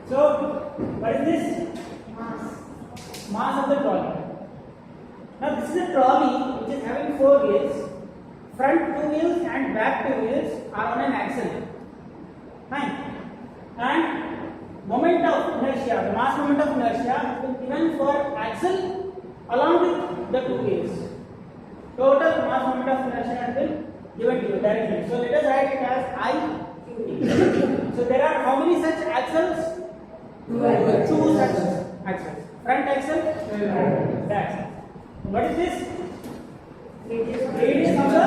So what is this? Mass of the trolley. Now this is a trolley which is having 4 wheels. Front 2 wheels and back 2 wheels are on an axle. Fine. And moment of inertia, the mass moment of inertia has been given for axle along with the 2 wheels. Total mass moment of inertia has been given to you directly. So let us write it as I. So there are how many such axles? 2 such axles. Front axle, back axle. What is this? Radius of the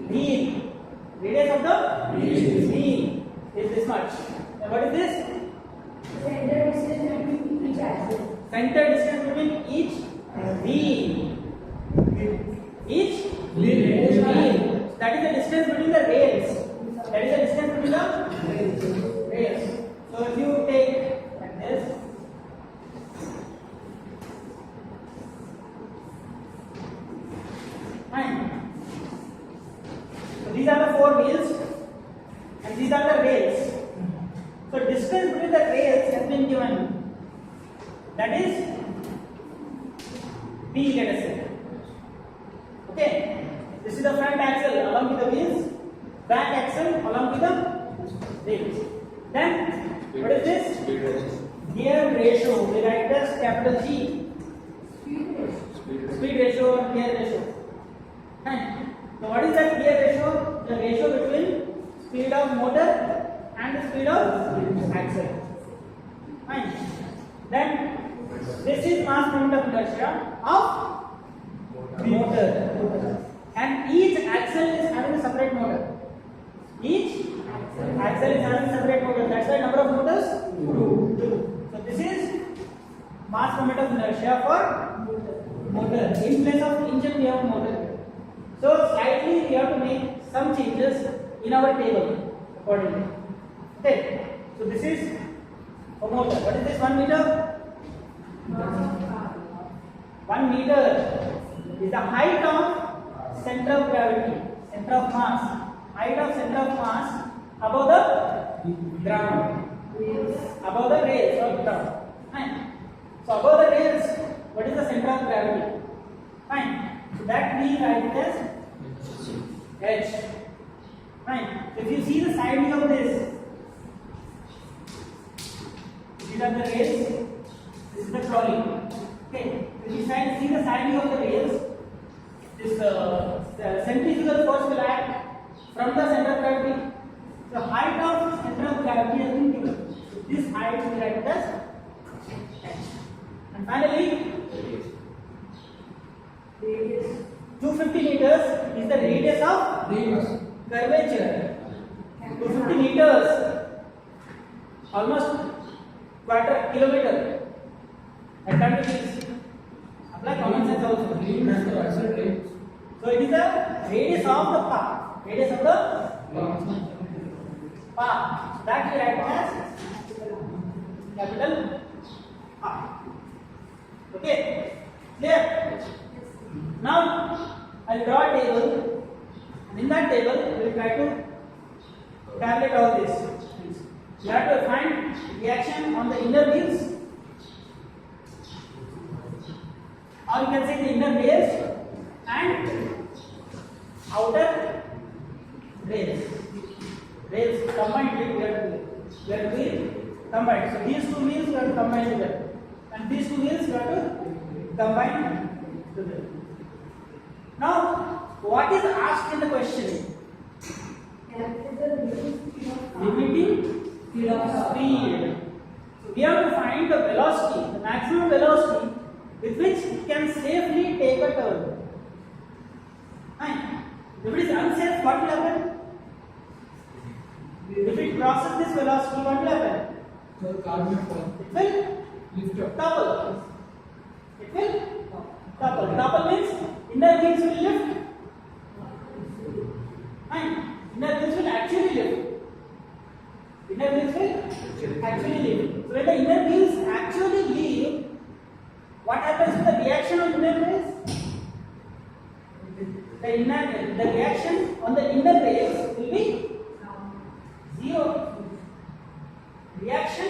wheel. Radius of the wheel is this much. And what is this? Center distance between each axis. Center distance between each wheel. Each wheel. That is the distance between the rails. That is the distance between the rails. So if you take like this. Fine. So these are the 4 wheels and these are the rails. So distance between the rails has been given. That is B, let us say. Okay. This is the front axle along with the wheels, back axle along with the rails. Then what is this? Gear ratio. We write as capital G. Speed ratio and gear ratio. Fine. So what is that gear ratio? The ratio between speed of motor and the speed of axle. Fine. Then this is mass moment of inertia of motor. And each axle is having a separate motor. Each axle is having a separate motor. That's why number of motors 2. So this is mass moment of inertia for motor. In place of engine we have motor. So slightly we have to make some changes in our table accordingly. Okay. So this is for motor. What is this 1 meter? 1 meter is the height of center of gravity, center of mass. Height of center of mass above the ground. Above the rails or ground. Fine. So above the rails, what is the center of gravity? Fine. So that we write it as H. Fine. So if you see the side view of this, these are the rails. This is the trolley. Okay. If you see the side view of the rails, this centrifugal force will act from the center of gravity. The height of center of gravity has been given. So this height we write as H. And finally, 250 meters is the radius of curvature. 250 meters, almost quarter kilometer. At times it is apply common sense also. So it is the radius of the path. Radius of the path. That we write as capital R. Okay. Clear? Now I will draw a table, and in that table we will try to tabulate all this. You have to find reaction on the inner wheels, or you can say the inner rails and outer rails. Rails combined, we have to be combined. So these 2 wheels we have to combine together, and these 2 wheels we have to combine together. Now, what is asked in the question? Limiting speed. So we have to find the velocity, the maximum velocity with which it can safely take a turn. Fine. If it is unsafe, what will happen? If it crosses this velocity, what will happen? It will topple. It will topple. Topple means inner wheels will lift. Fine. Inner wheels will actually lift. Inner wheels will actually lift. So when the inner wheels actually leave, what happens to the reaction on inner rails? The reaction on the inner rails will be 0. Reaction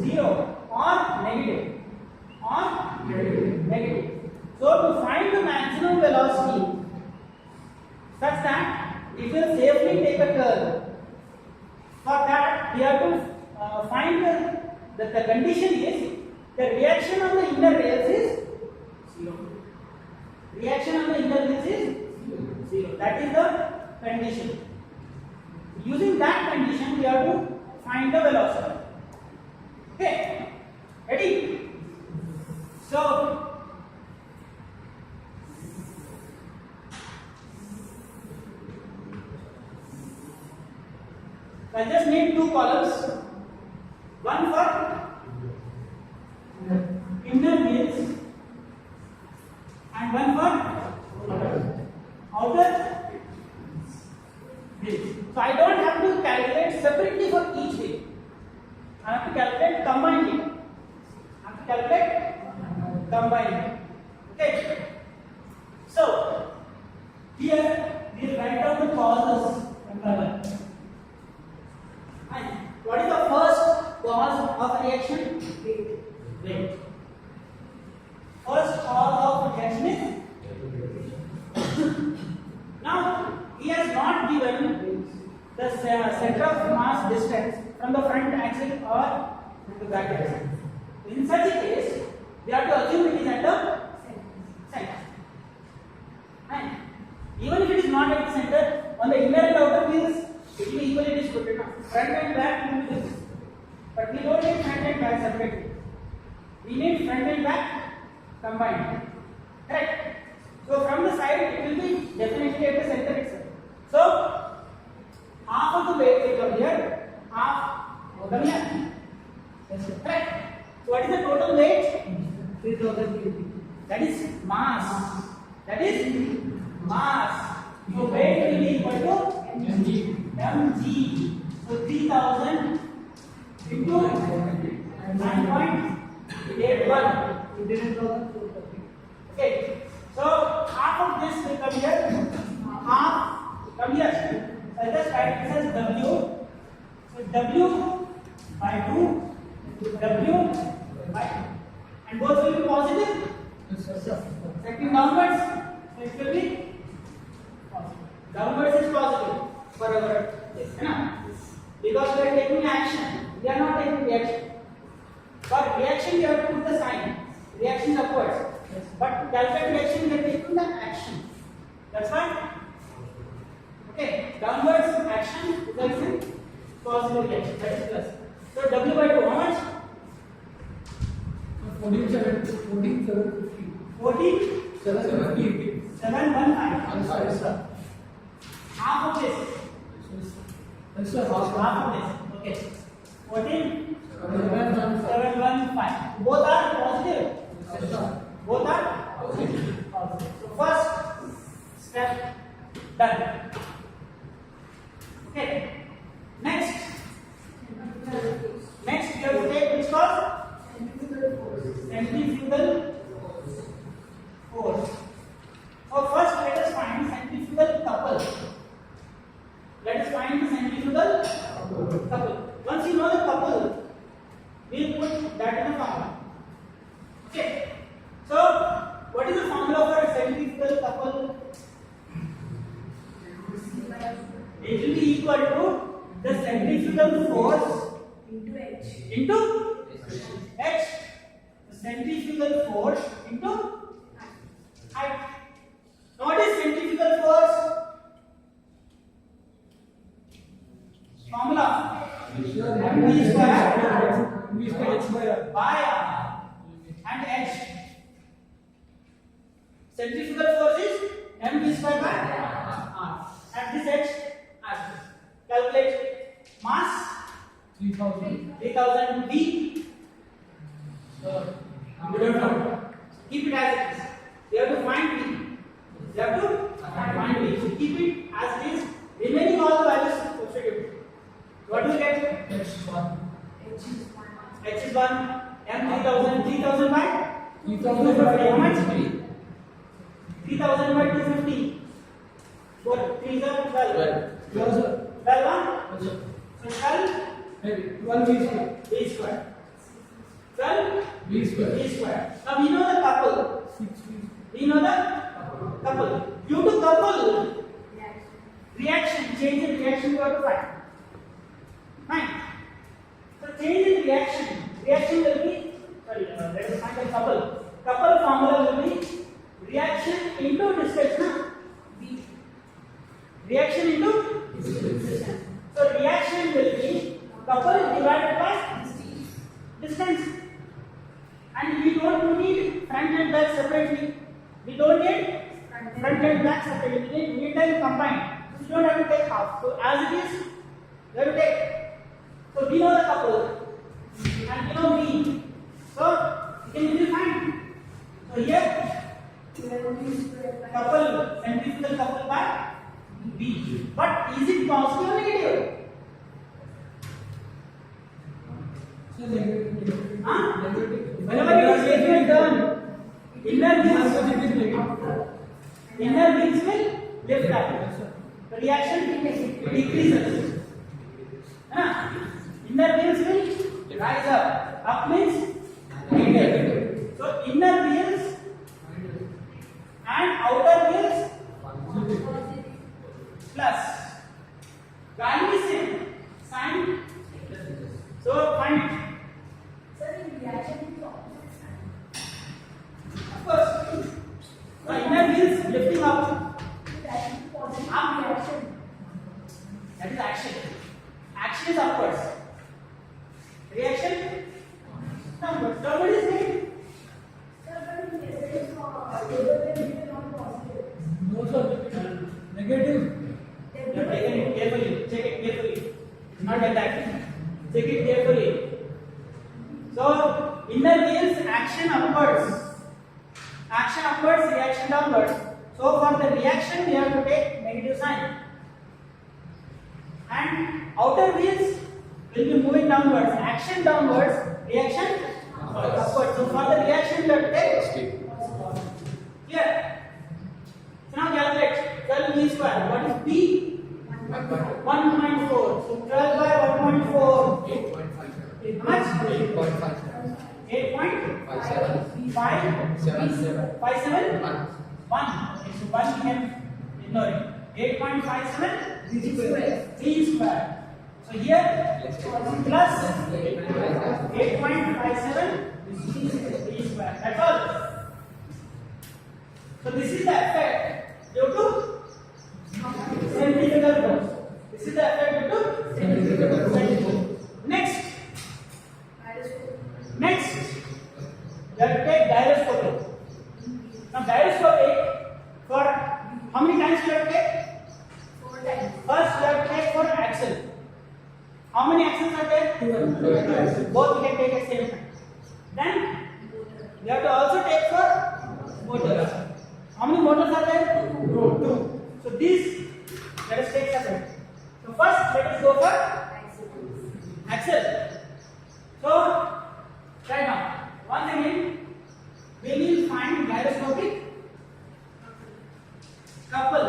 0 or negative. Negative. So to find the maximum velocity such that it will safely take a turn, for that we have to find the condition is the reaction on the inner rails is 0. Reaction on the inner rails is 0. That is the condition. Using that condition, we have to find the velocity. Okay, ready? So, I just need two columns. One for inner wheels and one for outer wheels. So I don't have to calculate separately for each wheel. I have to calculate combinedly. Okay. So here we write down the causes. And what is the first cause of reaction? Weight. First cause of reaction is now he has not given the center of mass distance from the front axle or the back axle. In such a case, we have to assume it is at the center. And even if it is not at the center, on the inner and outer wheels, it will be equally distributed. Front and back will be this. But we don't need front and back separately. We need front and back combined. Correct? So from the side, it will be definitely at the center itself. So half of the weight will come here, half will come here. Correct? So what is the total weight? 3000 kg. That is mass. So weight will be equal to mg. So 3000 into 9.81. Okay. So half of this will come here. Half come here. So I just write this as W. So W by 2, W by 2. And both will be positive. Second downwards, so it will be positive. Downwards is positive for our this, because we are taking action. We are not taking reaction. For reaction, we have to put the sign. Reaction is upwards. But calculate reaction, we are taking the action. That's why. Okay, downwards action results in positive reaction. That is plus. So W by 2, how much? 715. Half of this. Half of this. Okay. 14,715. Both are positive. Both are positive. So first step done. Okay. Next we have to take which cause? Centrifugal force. So first let us find centrifugal couple. Once you know the couple, we will put that in the formula. Okay. So what is the formula for a centrifugal couple? It will be equal to the centrifugal force into H. The centrifugal force into height. Now what is centrifugal force? Formula mv square by r and h. Centrifugal force is mv square by r and this h as calculate mass 3000 v. You don't know. Keep it as it is. You have to find v. So keep it as it is. Remaining all the values substitute. What do you get? H is 1. M 3000. 3000 by 250. How much? 3000 by 250. 4 3 are 12. 12 1. So 12 v square. 12 B square. B square. Now we know the couple. We know the couple. Due to couple reaction, change in reaction we have to find. Fine. So change in reaction will be, let us find the couple. Couple formula will be reaction into distance. Reaction into distance. So reaction will be couple divided by distance. And we don't need front and back separately. We don't need front and back separately. We need them combined. So you don't have to take half. So as it is, you have to take. So we know the couple and we know B. So you can easily find. So here couple, centrifugal couple by B. But is it positive or negative? Whenever it is negative turn, inner wheels will lift up. The reaction decreases. Inner wheels will rise up. Up means negative. So inner wheels and outer wheels plus. Value is same. Sign. So find it. Of course. The inner wheels lifting up. That is action. Action is upwards. Reaction downwards. Downward is negative. No, sir. Negative. You have taken it carefully. Check it carefully. Not like that. Check it carefully. So inner wheels action upwards. Action upwards, reaction downwards. So for the reaction we have to take negative sign. And outer wheels will be moving downwards. Action downwards, reaction upwards. So for the reaction we have to take here. So now calculate 12 B square. What is B? 1.4. So 12 by 1.4. 8.57. How much? 8.57. 8.57. 57. 57? 1. Okay, so 1 we can ignore it. 8.57 B square. So here plus 8.57 B square. That's all. So this is the effect due to centrifugal force. This is the effect due to centrifugal force. Next, you have to take gyroscopic. Now gyroscopic, for how many times you have to take? 4 times. First you have to take for axle. How many axles are there? 2. Both we can take at same time. Then you have to also take for motors. How many motors are there? 2. So these let us take separate. So first let us go for axle. So right now, once again we will find gyroscopic couple.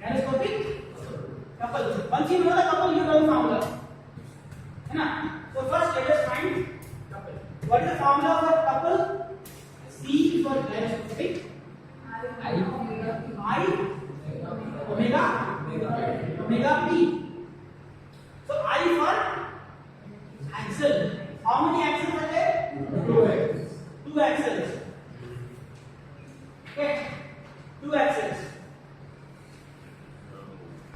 Gyroscopic couple. Once you know the couple, you know the formula. So first let us find couple. What is the formula for couple? C for gyroscopic. I omega P. So I for axle. How many axles are there? 2 axles. Okay, 2 axles.